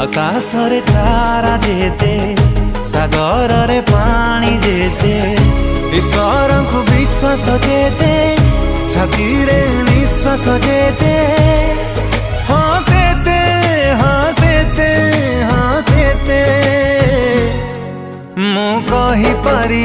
आकाशरे तारा जेते सागर रे पानी जेते ईश्वर को विश्वास जेते छाती रे निश्वास जेते हंसेते हंसेते हंसेते मु कहि पारि